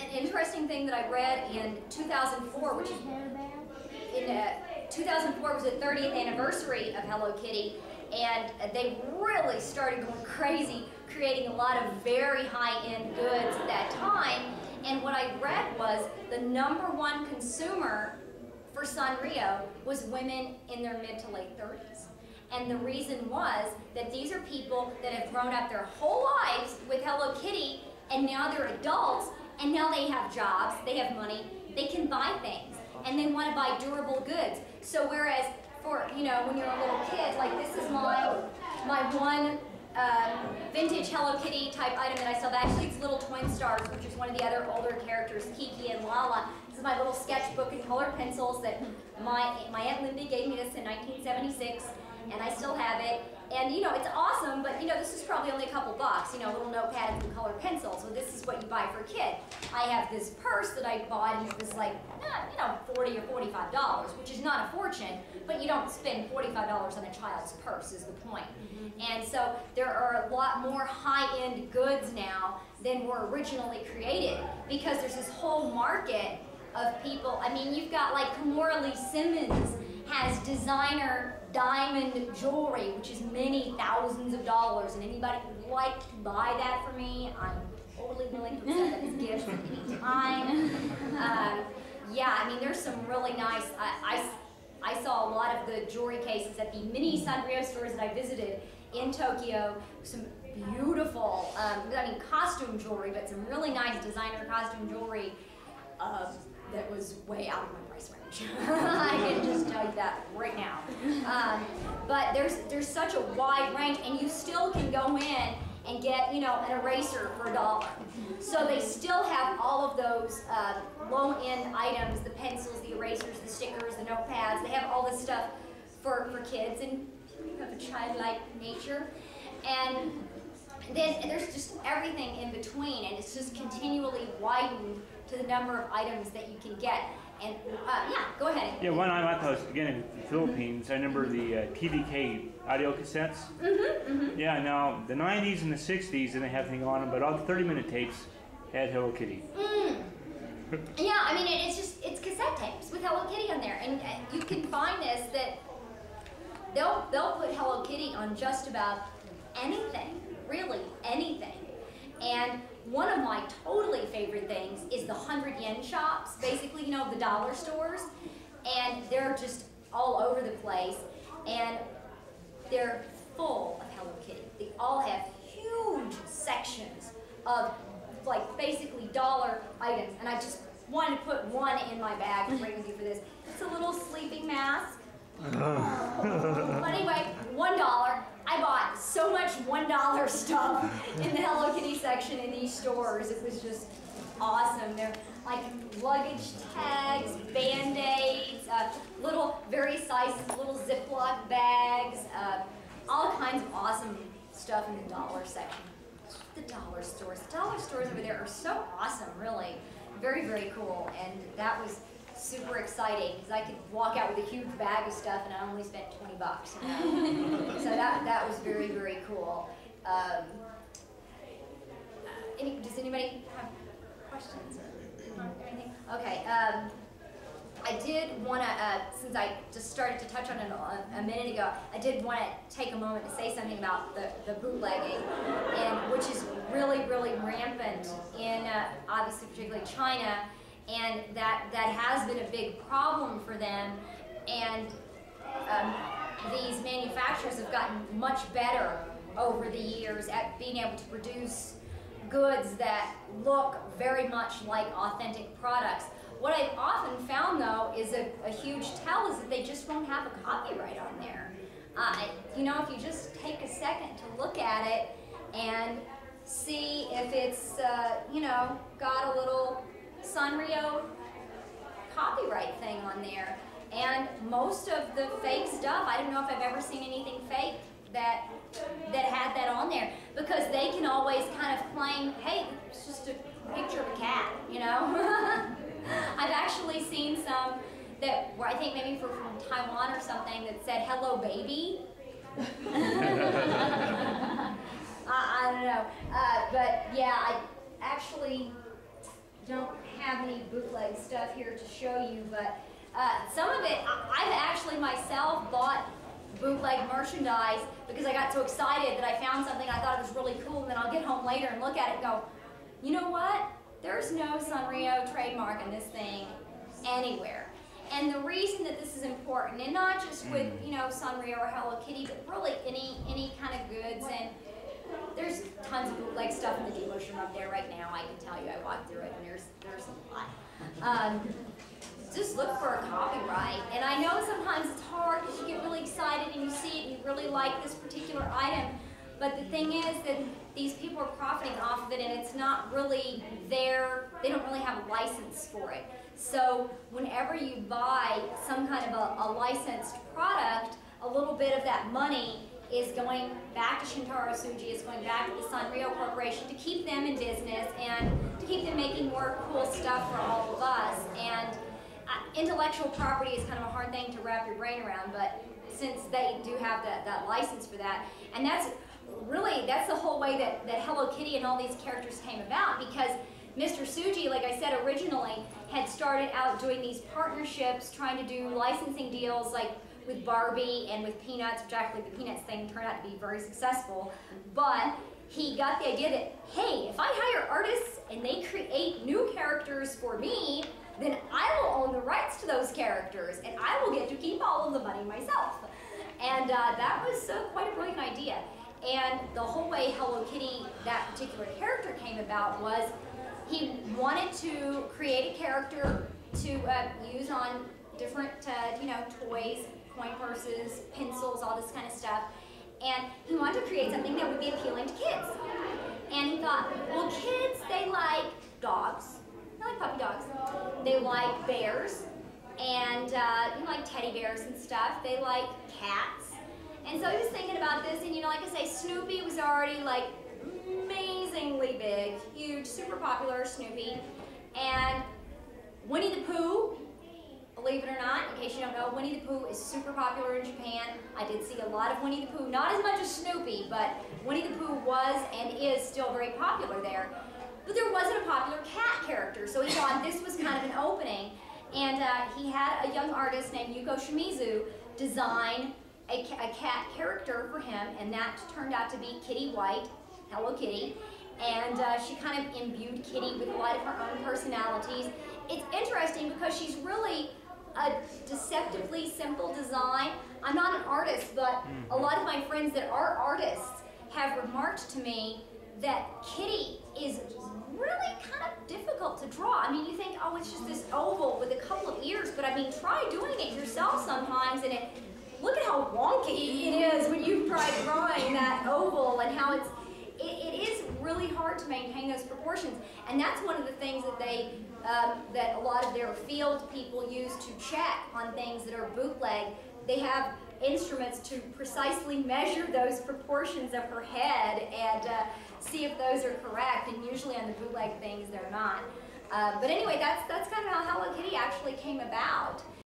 an interesting thing that I read in 2004, which is in 2004 was the 30th anniversary of Hello Kitty, and they really started going crazy, creating a lot of very high-end goods at that time. And what I read was the #1 consumer for Sanrio was women in their mid to late 30s. And the reason was that these are people that have grown up their whole lives with Hello Kitty, and now they're adults, and now they have jobs, they have money, they can buy things, and they want to buy durable goods. So whereas for, you know, when you're a little kid, like this is my one vintage Hello Kitty type item that I sell. Actually, it's Little Twin Stars, which is one of the other older characters, Kiki and Lala. This is my little sketchbook and colored pencils that my Aunt Lindy gave me this in 1976, and I still have it. And you know, it's awesome, but you know, this is probably only a couple bucks, you know, little notepad and some colored pencils. So this is what you buy for a kid. I have this purse that I bought, and it was like, you know, $40 or $45, which is not a fortune, but you don't spend $45 on a child's purse is the point. And so there are a lot more high-end goods now than were originally created, because there's this whole market of people. I mean, you've got like Kimora Lee Simmons has designer diamond jewelry, which is many thousands of dollars, and anybody who would like to buy that for me, I'm totally willing to accept that as gifts at any time. Yeah, I mean, there's some really nice, I saw a lot of the jewelry cases at the mini Sanrio stores that I visited in Tokyo. Some beautiful, I mean, costume jewelry, but some really nice designer costume jewelry that was way out of my price range. I can just tell you that right now. But there's such a wide range, and you still can go in and get, you know, an eraser for $1. So they still have all of those low-end items, the pencils, the erasers, the stickers, the notepads. They have all this stuff for kids, and you have a childlike nature. And then there's just everything in between, and it's just continually widened to the number of items that you can get. And yeah, go ahead. Yeah, one time I thought, again, in the Philippines, I remember the TVK audio cassettes. Yeah, now the 90s and the 60s didn't have anything on them, but all the 30-minute tapes had Hello Kitty. Yeah, I mean, it's cassette tapes with Hello Kitty on there, and you can find this that they'll put Hello Kitty on just about anything. Really anything. And one of my totally favorite things is the 100-yen shops, basically, you know, the dollar stores, and they're just all over the place, and they're full of Hello Kitty. They all have huge sections of, like, basically dollar items, and I just wanted to put one in my bag to bring with you for this. It's a little sleeping mask. But anyway, $1. I bought so much $1 stuff in the Hello Kitty section in these stores. It was just awesome. They're like luggage tags, Band-Aids, little various sizes, little Ziploc bags, all kinds of awesome stuff in the dollar section. The dollar stores. The dollar stores over there are so awesome, really. Very, very cool. And that was super exciting, because I could walk out with a huge bag of stuff and I only spent $20. You know? So that was very, very cool. Does anybody have questions or anything? Okay. I did want to, since I just started to touch on it a minute ago, I did want to take a moment to say something about the bootlegging, and which is really, really rampant in, obviously, particularly China. And that has been a big problem for them, and these manufacturers have gotten much better over the years at being able to produce goods that look very much like authentic products. What I've often found, though, is a huge tell is that they just won't have a copyright on there. You know, if you just take a second to look at it and see if it's, you know, got a little Sanrio copyright thing on there. And most of the fake stuff, I don't know if I've ever seen anything fake that had that on there, because they can always kind of claim, hey, it's just a picture of a cat, you know? I've actually seen some that were, I think maybe from Taiwan or something, that said, hello baby. I don't know. But yeah, I actually don't have any bootleg stuff here to show you, but some of it, I've actually myself bought bootleg merchandise because I got so excited that I found something I thought it was really cool, and then I'll get home later and look at it and go, you know what? There's no Sanrio trademark in this thing anywhere. And the reason that this is important, and not just with, you know, Sanrio or Hello Kitty, but really any kind of goods, and there's tons of bootleg stuff in the dealership up there right now. I can tell you, I walked through it, and there's a lot. Just look for a copyright. And I know sometimes it's hard because you get really excited and you see it and you really like this particular item. But the thing is that these people are profiting off of it, and it's not really their, they don't really have a license for it. So whenever you buy some kind of a licensed product, a little bit of that money is going back to Shintaro Tsuji, it's going back to the Sanrio Corporation to keep them in business and to keep them making more cool stuff for all of us. And intellectual property is kind of a hard thing to wrap your brain around, but since they do have that license for that, and that's the whole way that Hello Kitty and all these characters came about, because Mr. Tsuji, like I said originally, had started out doing these partnerships, trying to do licensing deals like with Barbie and with Peanuts, which actually the Peanuts thing turned out to be very successful. But he got the idea that, hey, if I hire artists and they create new characters for me, then I will own the rights to those characters, and I will get to keep all of the money myself. And that was quite a brilliant idea. And the whole way Hello Kitty, that particular character, came about was he wanted to create a character to use on different, you know, toys, coin purses, pencils, all this kind of stuff. And he wanted to create something that would be appealing to kids. And he thought, well, kids, they like dogs. They like puppy dogs. They like bears. And you know, like teddy bears and stuff. They like cats. And so he was thinking about this, and you know, like I say, Snoopy was already like amazingly big, huge, super popular Snoopy. And Winnie the Pooh, believe it or not, in case you don't know, Winnie the Pooh is super popular in Japan. I did see a lot of Winnie the Pooh, not as much as Snoopy, but Winnie the Pooh was and is still very popular there. But there wasn't a popular cat character, so he thought this was kind of an opening. And he had a young artist named Yuko Shimizu design a cat character for him, and that turned out to be Kitty White, Hello Kitty. And she kind of imbued Kitty with a lot of her own personalities. It's interesting because she's really a deceptively simple design. I'm not an artist, but a lot of my friends that are artists have remarked to me that Kitty is really kind of difficult to draw. I mean, you think, oh, it's just this oval with a couple of ears, but I mean, try doing it yourself sometimes, and look at how wonky it is when you try drawing that oval, and how it is really hard to maintain those proportions. And that's one of the things that that a lot of their field people use to check on things that are bootleg. They have instruments to precisely measure those proportions of her head and see if those are correct, and usually on the bootleg things they're not. But anyway, that's kind of how Hello Kitty actually came about.